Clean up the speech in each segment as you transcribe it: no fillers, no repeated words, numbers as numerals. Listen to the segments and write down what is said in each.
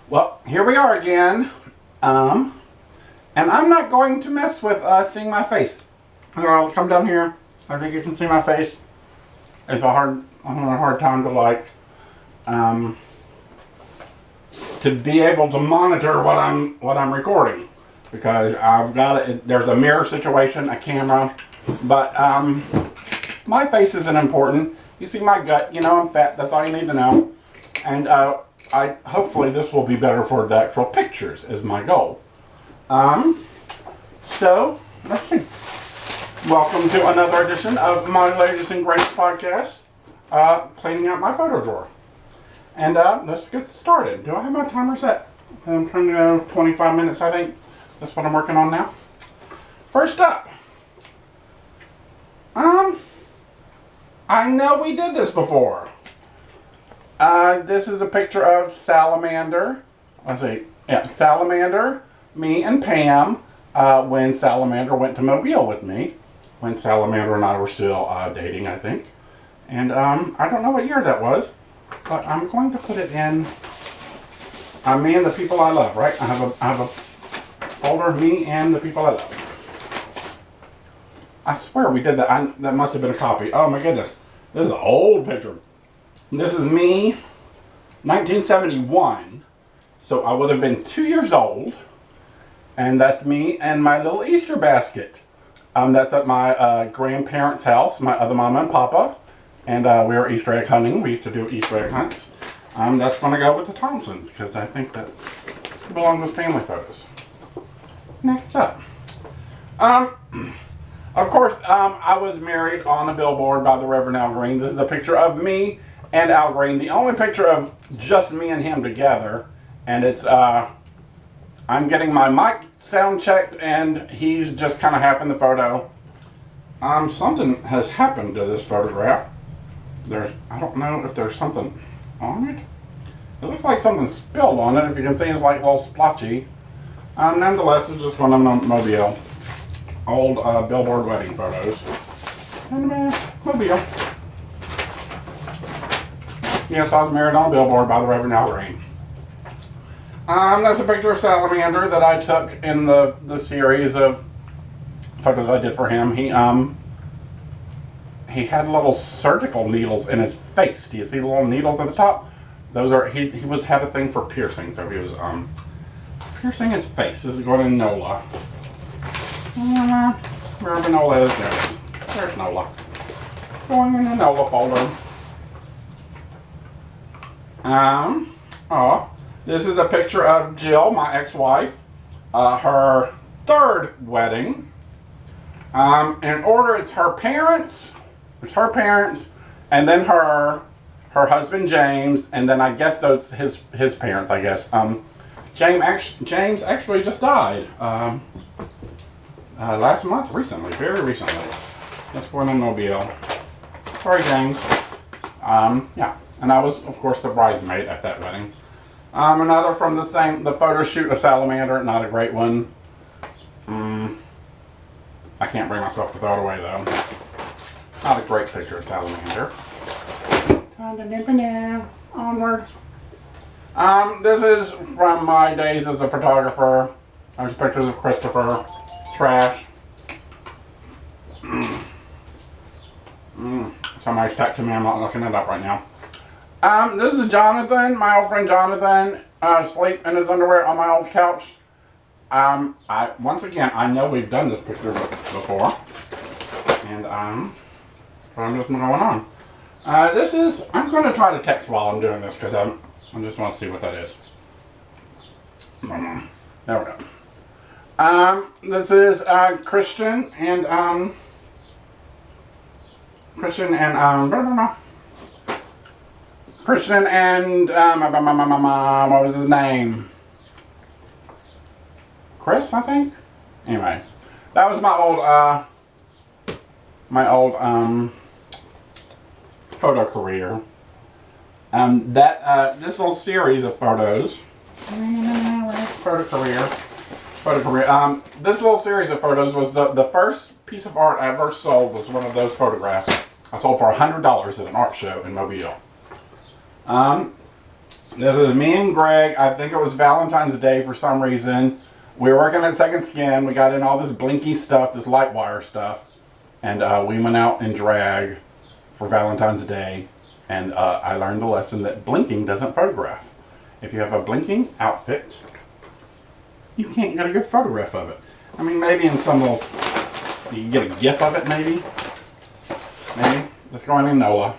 Well, here we are again. And I'm not going to mess with seeing my face. I'll come down here. I think you can see my face. It's I'm having a hard time to be able to monitor what I'm recording, because I've got it. There's a mirror situation, a camera, but my face isn't important. You see my gut. You know I'm fat. That's all you need to know. And hopefully this will be better for the actual pictures is my goal. So let's see. Welcome to another edition of my latest and greatest podcast, cleaning out my photo drawer. And let's get started. Do I have my timer set? I'm trying to go 25 minutes, I think. That's what I'm working on now. First up, I know we did this before. This is a picture of Salamander. Let's see. Yeah, Salamander, me, and Pam when Salamander went to Mobile with me. When Salamander and I were still dating, I think. And I don't know what year that was, but I'm going to put it in me and the people I love, right? I have a folder of me and the people I love. I swear we did that. That must have been a copy. Oh my goodness. This is an old picture. This is me, 1971. So I would have been 2 years old. And that's me and my little Easter basket. That's at my grandparents' house, my other mama and papa. And we were Easter egg hunting. We used to do Easter egg hunts. That's going to go with the Tombstones, because I think that belongs with family photos. Next up. Of course, I was married on a billboard by the Reverend Al Green. This is a picture of me and Al Green. The only picture of just me and him together. And it's, I'm getting my mic sound checked, and he's just kind of half in the photo. Something has happened to this photograph. I don't know if there's something on it. It looks like something spilled on it. If you can see, it's like a little splotchy. Nonetheless, it's just going to Mobile. Old billboard wedding photos. And Mobile. Yes, I was married on a billboard by the Reverend Al Green. That's a picture of Salamander that I took in the series of photos I did for him. He had little surgical needles in his face. Do you see the little needles at the top? Those are he had a thing for piercing, so he was piercing his face. This is going to NOLA. Wherever NOLA is, there's NOLA. Going in the NOLA folder. This is a picture of Jill, my ex-wife, her third wedding. In order, it's her parents, and then her husband James, and then I guess those his parents. I guess James actually just died last month, very recently. Just born in Mobile. Sorry, James. Yeah, and I was, of course, the bridesmaid at that wedding. Another from the photo shoot of Salamander, not a great one. I can't bring myself to throw it away though. Not a great picture of Salamander. Onward. This is from my days as a photographer. There's pictures of Christopher. Trash. Somebody's texting me, I'm not looking it up right now. This is Jonathan, my old friend Jonathan, asleep in his underwear on my old couch. Once again, I know we've done this picture before, and so I'm just going on. I'm going to try to text while I'm doing this, because I just want to see what that is. There we go. This is Christian and what was his name? Chris, I think. Anyway, that was my old photo career. This little series of photos. Photo career. This little series of photos was the first piece of art I ever sold. Was one of those photographs I sold for $100 at an art show in Mobile. This is me and Greg. I think it was Valentine's Day for some reason. We were working at Second Skin. We got in all this blinky stuff, this light wire stuff. And we went out in drag for Valentine's Day. And I learned the lesson that blinking doesn't photograph. If you have a blinking outfit, you can't get a good photograph of it. I mean, maybe in some little, you can get a gif of it, maybe. Maybe. Let's go in NOLA.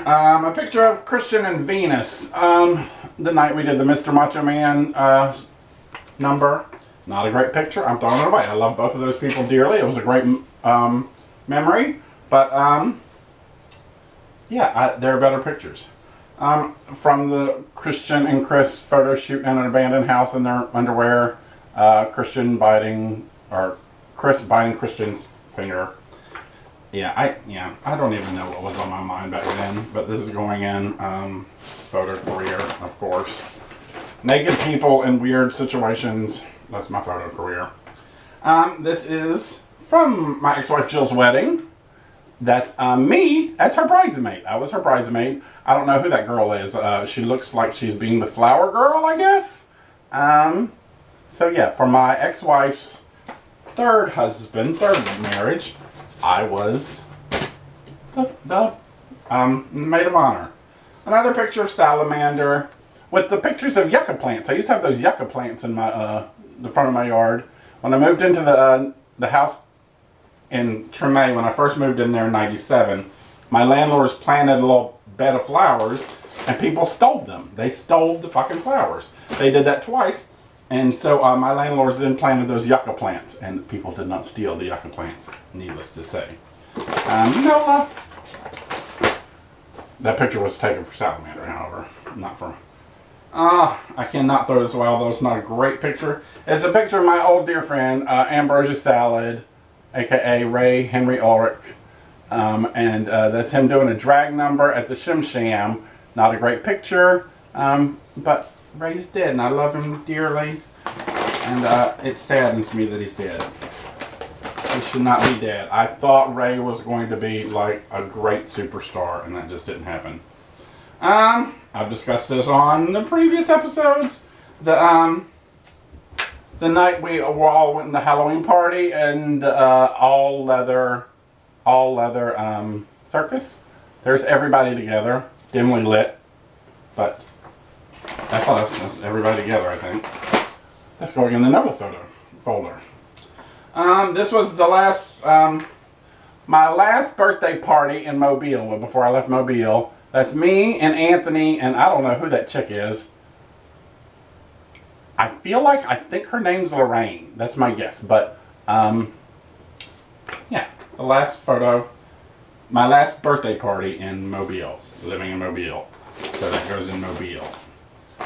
A picture of Christian and Venus. The night we did the Mr. Macho Man number. Not a great picture. I'm throwing it away. I love both of those people dearly. It was a great memory. But, yeah, there are better pictures. From the Christian and Chris photo shoot in an abandoned house in their underwear. Chris biting Christian's finger. Yeah, I don't even know what was on my mind back then, but this is going in photo career, of course. Naked people in weird situations. That's my photo career. This is from my ex-wife Jill's wedding. That's me as her bridesmaid. I was her bridesmaid. I don't know who that girl is. She looks like she's being the flower girl, I guess. So yeah, for my ex-wife's third marriage, I was the maid of honor. Another picture of Salamander with the pictures of yucca plants. I used to have those yucca plants in my the front of my yard. When I moved into the house in Tremay, when I first moved in there in '97, my landlords planted a little bed of flowers and people stole them. They stole the fucking flowers. They did that twice. And so my landlords then planted those yucca plants, and people did not steal the yucca plants, needless to say. NOLA. That picture was taken for Salamander, however, not for... I cannot throw this away, although it's not a great picture. It's a picture of my old dear friend, Ambrosia Salad, a.k.a. Ray Henry Ulrich. And that's him doing a drag number at the Shim Sham. Not a great picture, but Ray's dead, and I love him dearly. And it saddens me that he's dead. He should not be dead. I thought Ray was going to be like a great superstar, and that just didn't happen. I've discussed this on the previous episodes. The night we all went in the Halloween party and all leather circus. There's everybody together, dimly lit, but that's us. That's everybody together, I think. That's going in the NOLA photo folder. This was the last, my last birthday party in Mobile, before I left Mobile. That's me and Anthony, and I don't know who that chick is. I think her name's Lorraine. That's my guess. But, yeah, the last photo, my last birthday party in Mobile, living in Mobile. So that goes in Mobile,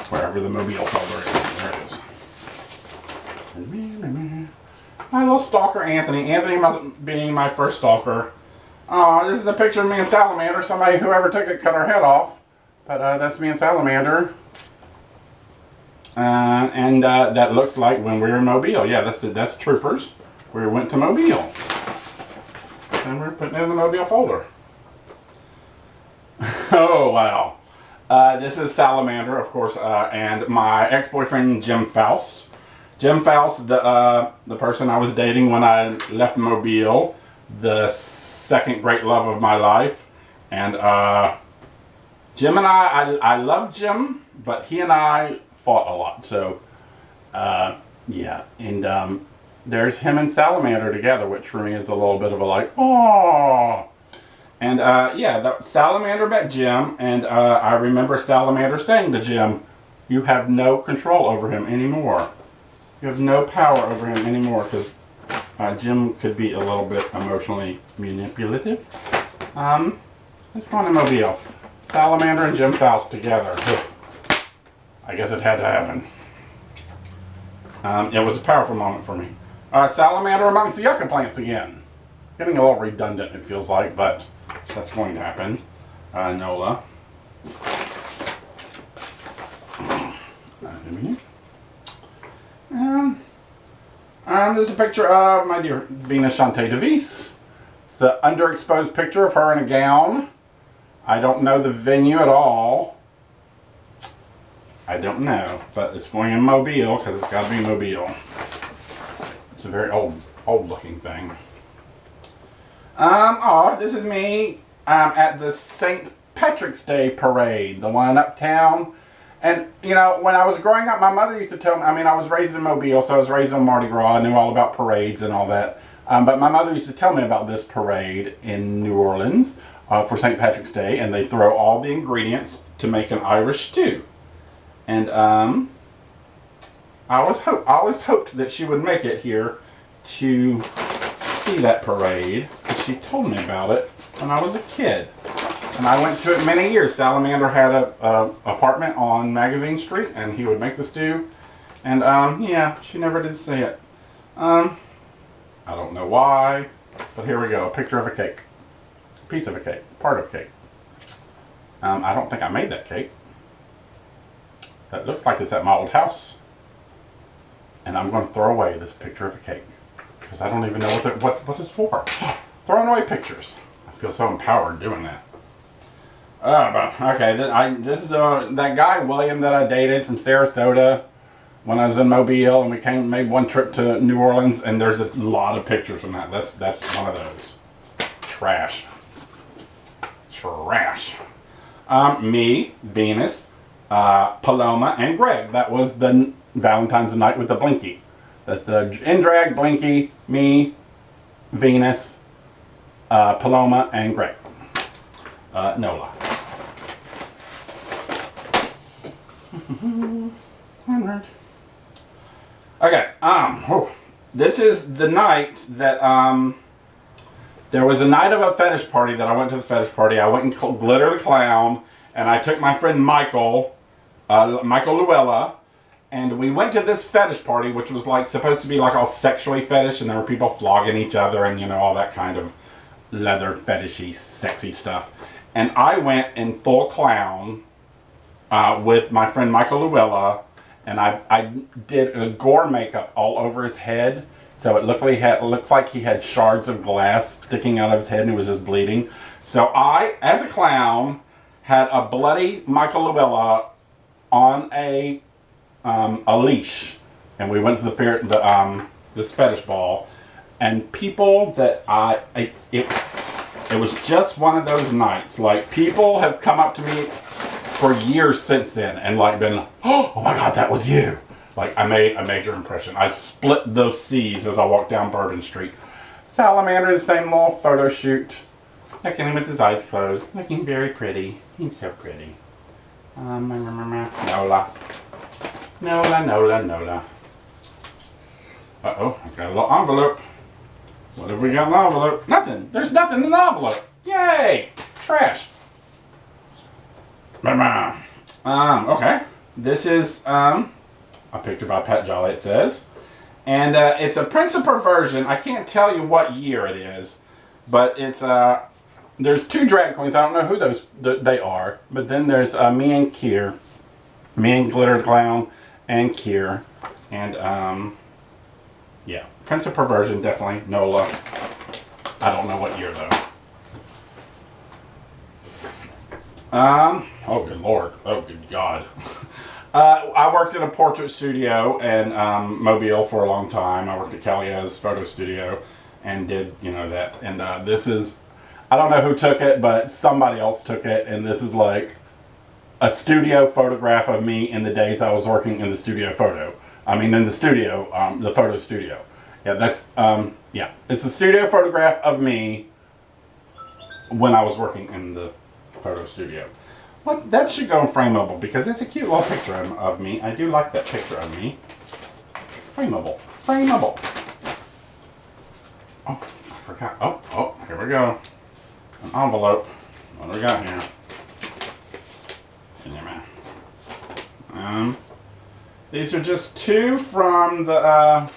wherever the Mobile folder is. There it is. My little stalker, Anthony. Anthony being my first stalker. Oh, this is a picture of me and Salamander. Somebody, whoever took it, cut her head off. But that's me and Salamander. And that looks like when we were in Mobile. Yeah, that's Troopers. We went to Mobile. And we're putting it in the Mobile folder. Oh, wow. This is Salamander, of course, and my ex-boyfriend, Jim Faust. Jim Faust, the person I was dating when I left Mobile, the second great love of my life. And Jim and I love Jim, but he and I fought a lot. So, yeah. And there's him and Salamander together, which for me is a little bit of a like, oh. And yeah, Salamander met Jim, and I remember Salamander saying to Jim, "You have no control over him anymore. You have no power over him anymore," because Jim could be a little bit emotionally manipulative. Let's go on to Mobile. Salamander and Jim Faust together. I guess it had to happen. It was a powerful moment for me. Salamander amongst the yucca plants again. Getting a little redundant, it feels like, but that's going to happen. NOLA. This is a picture of my dear Venus Chante Devis. It's the underexposed picture of her in a gown. I don't know the venue at all. I don't know, but it's going in Mobile because it's got to be Mobile. It's a very old looking thing. Oh, this is me at the St. Patrick's Day parade, the one uptown. And, you know, when I was growing up, my mother used to tell me, I mean, I was raised in Mobile, so I was raised on Mardi Gras. I knew all about parades and all that. But my mother used to tell me about this parade in New Orleans for St. Patrick's Day, and they throw all the ingredients to make an Irish stew. And I always hoped that she would make it here to see that parade. She told me about it when I was a kid. And I went to it many years. Salamander had a apartment on Magazine Street, and he would make the stew. And yeah, she never did see it. I don't know why, but here we go. A picture of a cake. Piece of a cake. Part of a cake. I don't think I made that cake. That looks like it's at my old house. And I'm going to throw away this picture of a cake. Because I don't even know what it's for. Throwing away pictures. I feel so empowered doing that. Okay, this is that guy, William, that I dated from Sarasota when I was in Mobile, and we made one trip to New Orleans, and there's a lot of pictures from that. That's one of those. Trash. Me, Venus, Paloma, and Greg. That was the Valentine's night with the Blinky. That's the in drag Blinky, me, Venus, Paloma, and Greg. Nola. Okay, this is the night that, there was a night of a fetish party that I went to the fetish party. I went and Glitter the Clown, and I took my friend Michael Luella, and we went to this fetish party, which was like supposed to be like all sexually fetish, and there were people flogging each other and, you know, all that kind of leather fetishy, sexy stuff. And I went in full clown with my friend Michael Luella, and I did a gore makeup all over his head, so it looked like he had shards of glass sticking out of his head and he was just bleeding. So I, as a clown, had a bloody Michael Luella on a leash, and we went to this fetish ball, and people that it was just one of those nights. Like, people have come up to me for years since then and like been, oh my God, that was you. Like, I made a major impression. I split those C's as I walked down Bourbon Street. Salamander, the same little photo shoot. Looking at him with his eyes closed. Looking very pretty. He's so pretty. Nola. Uh-oh, I got a little envelope. What have we got in the envelope? Nothing. There's nothing in the envelope. Yay! Trash. Okay. This is a picture by Pat Jolly, it says. And it's a Prince of Perversion. I can't tell you what year it is. But it's, there's two drag queens. I don't know who they are. But then there's me and Kier. Me and Glitter the Clown and Kier. And, yeah. Prince of Perversion, definitely. Nola. I don't know what year, though. Oh, good Lord. Oh, good God. I worked in a portrait studio in Mobile for a long time. I worked at Calia's photo studio and did, you know, that. And this is, I don't know who took it, but somebody else took it. And this is like a studio photograph of me in the days I was working in the studio photo. I mean, in the studio, the photo studio. Yeah, that's, yeah. It's a studio photograph of me when I was working in the photo studio. Well, that should go in frameable because it's a cute little picture of me. I do like that picture of me. Frameable. Frameable. Oh, I forgot. Oh, here we go. An envelope. What do we got here? In there, man. These are just two from the,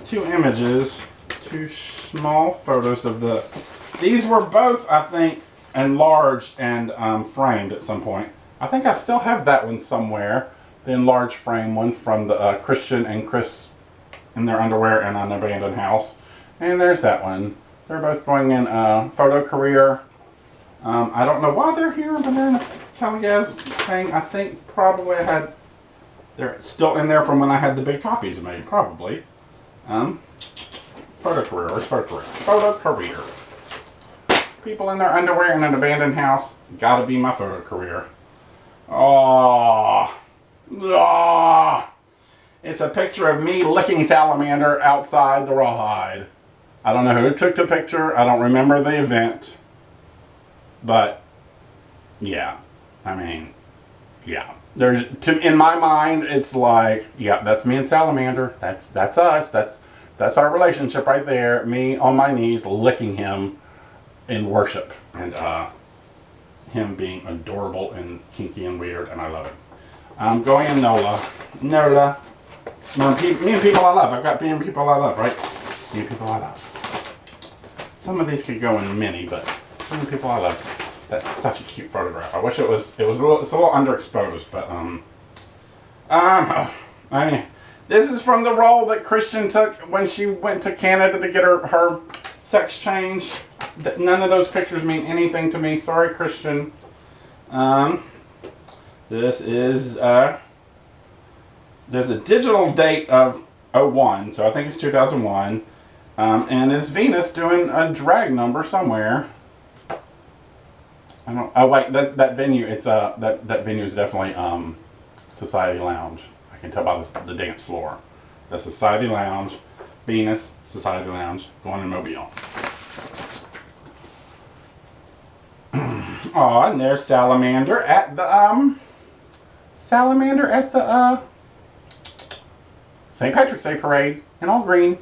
two images, two small photos of the, these were both, I think, enlarged and framed at some point. I think I still have that one somewhere, the enlarged frame one from the Christian and Chris in their underwear in an abandoned house. And there's that one. They're both going in photo career I don't know why they're here, but they're in a Caligaz thing. I think probably they're still in there from when I had the big copies made, probably. Photo career, where's photo career? Photo career. People in their underwear in an abandoned house. Gotta be my photo career. Oh. It's a picture of me licking Salamander outside the rawhide. I don't know who took the picture. I don't remember the event. But, yeah. I mean, yeah. In my mind, it's like, yeah, that's me and Salamander. That's us. That's our relationship right there. Me on my knees licking him in worship. And him being adorable and kinky and weird, and I love it. I'm going in Nola. Nola. Me and people I love. I've got me and people I love, right? Me and people I love. Some of these could go in mini, but me and people I love. That's such a cute photograph. I wish it's a little underexposed, but I mean, this is from the role that Christian took when she went to Canada to get her sex change. None of those pictures mean anything to me. Sorry, Christian. This is there's a digital date of 01, so I think it's 2001, and it's Venus doing a drag number somewhere. I don't. Oh wait, that venue. It's that venue is definitely Society Lounge. I can tell by the dance floor. The Society Lounge, Venus Society Lounge, going in Mobile. Oh, and there's Salamander at the St. Patrick's Day parade in all green.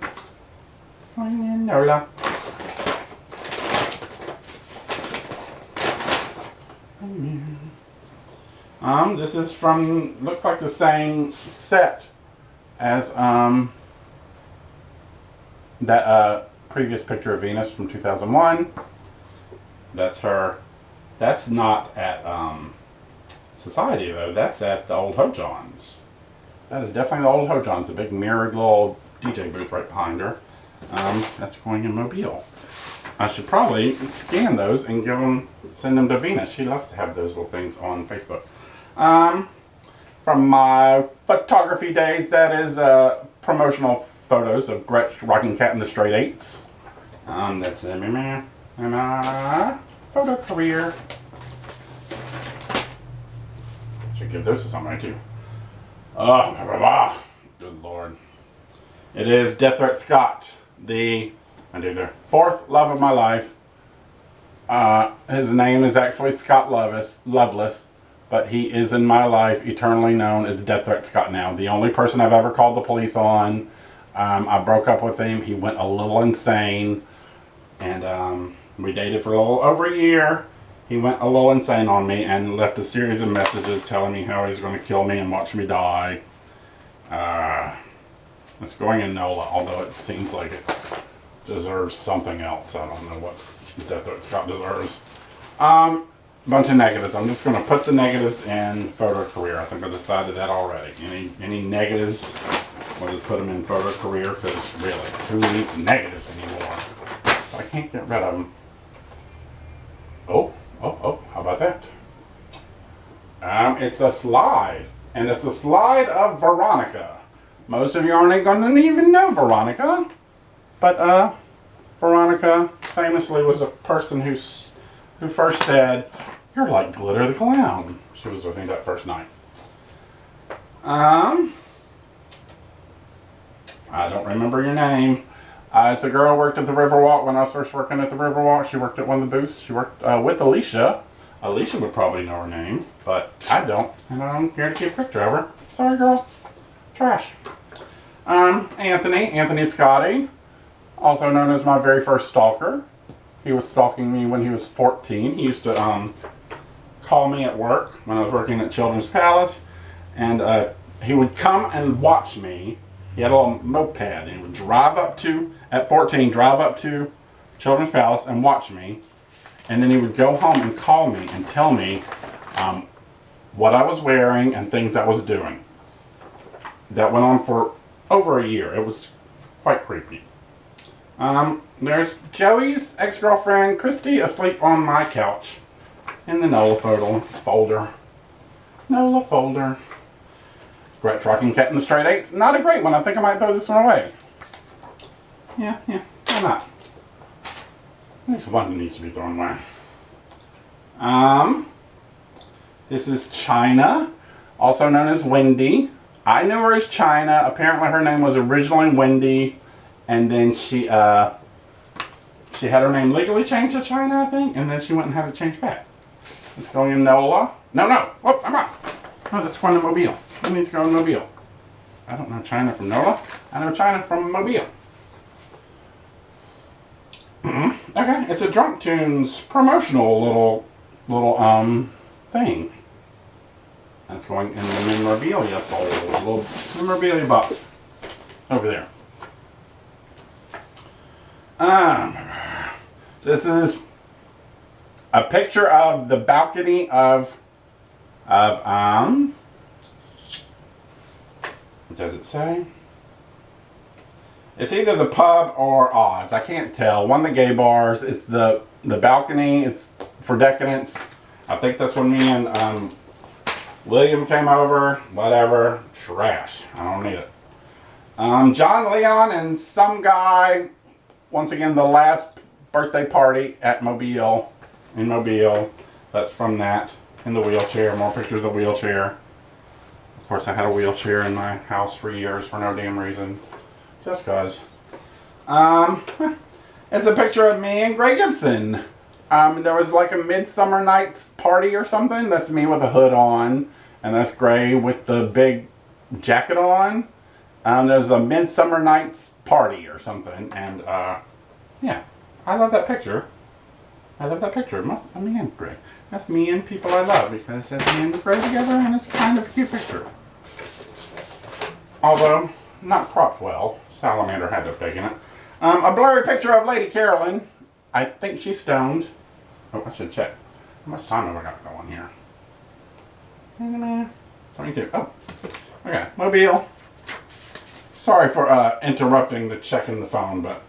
Nola. This is from, looks like the same set as that previous picture of Venus from 2001. That's her. That's not at Society though. That's at the old Ho-John's. That is definitely the old Ho-John's. A big mirrored little DJ booth right behind her. That's going in Mobile. I should probably scan those and send them to Venus. She loves to have those little things on Facebook. From my photography days, that is promotional photos of Gretsch rocking Cat and the Straight Eights. That's my photo career. Should give those to somebody too. Oh, good Lord. It is Death Threat Scott, the fourth love of my life. His name is actually Scott Loveless, but he is in my life eternally known as Death Threat Scott now. The only person I've ever called the police on. I broke up with him. He went a little insane, and we dated for a little over a year. He went a little insane on me and left a series of messages telling me how he's going to kill me and watch me die. It's going in Nola, although it seems like it deserves something else. I don't know what Death Threat Scott deserves. Bunch of negatives. I'm just going to put the negatives in photo career. I think I decided that already. Any negatives, we'll just put them in photo career, because really, who needs negatives anymore? I can't get rid of them. Oh, how about that? It's a slide, and it's a slide of Veronica. Most of you aren't going to even know Veronica, but Veronica famously was a person who first said, "You're like Glitter the Clown." She was with me that first night. I don't remember your name. It's a girl who worked at the Riverwalk when I was first working at the Riverwalk. She worked at one of the booths. She worked with Alicia. Alicia would probably know her name, but I don't. And I'm here to keep a picture of her. Sorry, girl. Trash. Anthony Scotti, also known as my very first stalker. He was stalking me when he was 14. He used to call me at work when I was working at Children's Palace, and he would come and watch me. He had a little moped, and he would at 14, drive up to Children's Palace and watch me, and then he would go home and call me and tell me what I was wearing and things I was doing. That went on for over a year. It was quite creepy. There's Joey's ex-girlfriend, Christy, asleep on my couch. in the NOLA folder. NOLA folder. Gret Trucking Cat in the Straight Eights. Not a great one. I think I might throw this one away. Yeah, why not? At least one needs to be thrown away. This is China, also known as Wendy. I knew her as China. Apparently her name was originally Wendy, and then she had her name legally changed to China, I think, and then she went and had it changed back. It's going in NOLA. No. Whoop, I'm out. No, that's going to Mobile. It needs to go in Mobile. I don't know China from NOLA. I know China from Mobile. Okay, it's a Drunk Tunes promotional little thing. That's going in the memorabilia folder, little memorabilia box over there. This is a picture of the balcony of what does it say? It's either the pub or Oz. I can't tell. One of the gay bars. It's the balcony. It's for Decadence. I think that's when me and William came over. Whatever. Trash. I don't need it. John Leon and some guy. Once again, the last birthday party at Mobile. In Mobile. That's from that. In the wheelchair. More pictures of the wheelchair. Of course, I had a wheelchair in my house for years for no damn reason. Just cause. It's a picture of me and Gray Gibson. There was like a Midsummer Night's party or something. That's me with a hood on. And that's Gray with the big jacket on. There's a Midsummer Night's party or something. And, yeah. I love that picture. I love that picture. That's me and Gray. That's me and people I love. Because that's me and Gray together. And it's kind of a cute picture. Although, not cropped well. Salamander had to have taken it. A blurry picture of Lady Carolyn. I think she's stoned. Oh, I should check. How much time have I got going here? 22. Oh, okay. Mobile. Sorry for interrupting the checking the phone, but,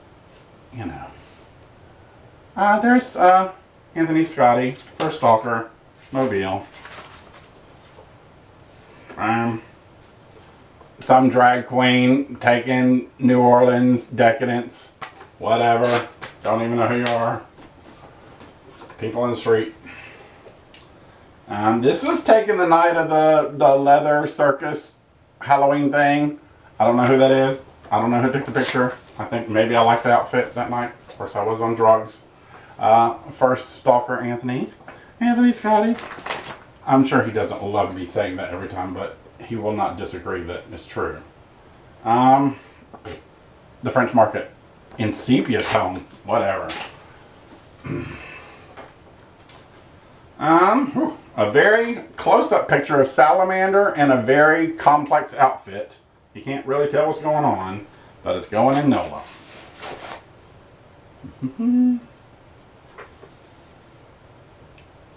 you know. There's Anthony Scotti, First Stalker, Mobile. Some drag queen taking New Orleans Decadence, whatever. Don't even know who you are. People in the street. This was taken the night of the leather circus Halloween thing. I don't know who that is. I don't know who took the picture. I think maybe I liked the outfit that night. Of course, I was on drugs. First Stalker Anthony Scotti. I'm sure he doesn't love me saying that every time, but he will not disagree that it's true. The French Market in sepia tone, whatever. A very close-up picture of Salamander in a very complex outfit. You can't really tell what's going on, but it's going in NOLA.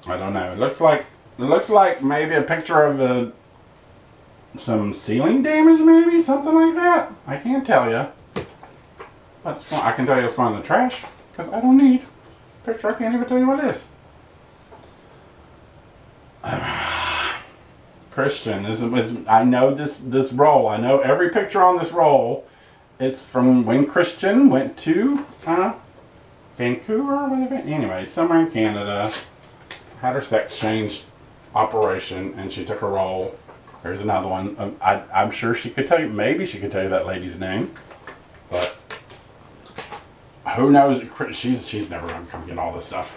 I don't know. It looks like maybe a picture of some ceiling damage, maybe something like that. I can't tell you. But I can tell you it's going in the trash because I don't need a picture. I can't even tell you what it is. Christian, I know this roll. I know every picture on this roll. It's from when Christian went to Vancouver, whatever. Anyway, somewhere in Canada, had her sex change operation, and she took a roll. There's another one. I'm sure she could tell you. Maybe she could tell you that lady's name, but who knows? She's never gonna come get all this stuff.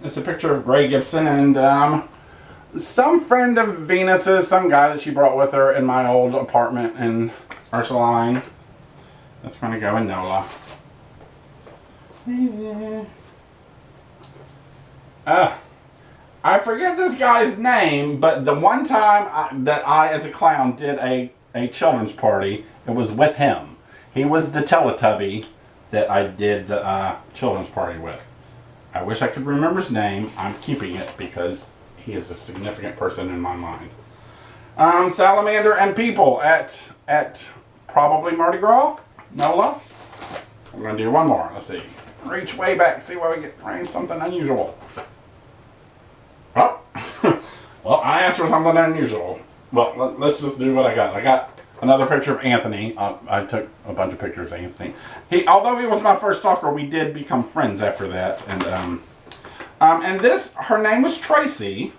It's a picture of Gray Gibson and some friend of Venus's, some guy that she brought with her in my old apartment in Ursuline. That's going to go in NOLA. I forget this guy's name, but the one time that I, as a clown, did a children's party, it was with him. He was the Teletubby that I did the children's party with. I wish I could remember his name. I'm keeping it because he is a significant person in my mind. Salamander and people at probably Mardi Gras, NOLA. I'm going to do one more. Let's see. reach way back, see where we get something unusual. Oh, well, I asked for something unusual. Well, let's just do what I got. I got another picture of Anthony. I took a bunch of pictures of Anthony. Although he was my first stalker, we did become friends after that. And this, her name was Tracy.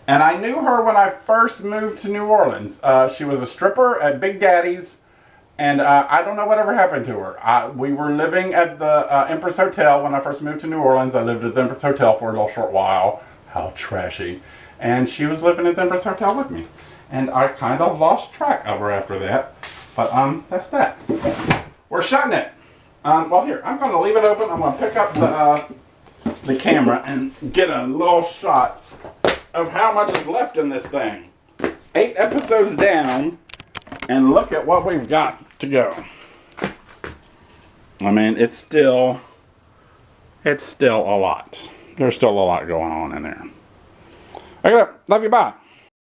And I knew her when I first moved to New Orleans. She was a stripper at Big Daddy's. And I don't know whatever happened to her. We were living at the Empress Hotel when I first moved to New Orleans. I lived at the Empress Hotel for a little short while. How trashy. And she was living at the Empress Hotel with me. And I kind of lost track of her after that. But that's that. We're shutting it. Well, here, I'm going to leave it open. I'm going to pick up the camera and get a little shot of how much is left in this thing. 8 episodes down. And look at what we've got to go. I mean, it's still a lot. There's still a lot going on in there. Okay, love you, bye.